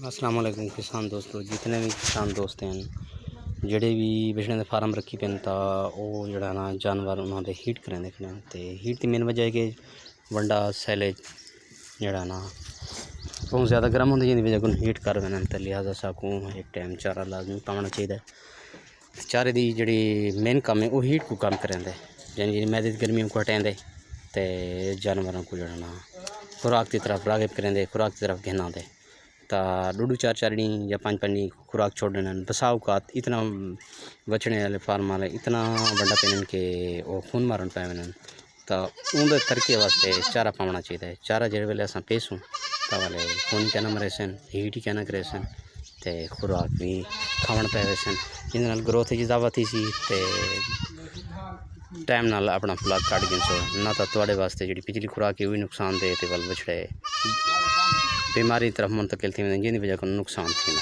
अस्सलाम वालेकुम किसान दोस्तों, जितने भी किसान दोस्त हैं ਜਿਹੜੇ ਵੀ ਬਿਜਲੀ ਦੇ ਫਾਰਮ ਰੱਖੀ ਪੈਣ ਤਾਂ ਉਹ ਜਿਹੜਾ ਨਾ ਜਾਨਵਰ ਉਹਨਾਂ ਦੇ ਹੀਟ ਕਰਾਉਂਦੇ ਨੇ। ਤੇ ਹੀਟ ਦੀ ਮੇਨ ਵਜ੍ਹਾ ਹੈ ਕਿ ਵੰਡਾ ਸੈਲੇਜ ਜਿਹੜਾ ਨਾ बहुत ज़्यादा गर्म होंदी जिंदी वजह कोल हीट कर देना, तो लिहाजा साकू एक टाइम चारा लाजमी पाना चाहिए। चारे दी जिहड़ी मेन कम है वो हीट को कम करांदा है, यानी जी मैदे दी गर्मी को हटांदे ते जानवरों को जो ना खुराक की तरफ राग़िब करांदे, खुराक की तरफ घिनांदे। तो डूडू चार चारनी या पाँच पाँच खुराक छोड़ने बसाओकात इतना बचने वाले फार्म वाले इतना बड़ा पेन के वो खून मारन पै वन, तो उनके तरके वास्ते चारा पाना चाहिए। चारा जिस वेले अस पेसूँ तो वाले खून कहना मरे सन, हीट ही कहना करे सन, तो खुराक भी खावन पै सन, जिंदे ग्रोथ की दावत ही सी ते टाइम नाल अपना फुलाक कट गए सो ना। तो थोड़े वास्ते जी पिछली खुराक है वही नुकसान दे, तो वल बछड़े बीमारी तरफ मुंतकिल थी जिंदी वजह को नुकसान थी।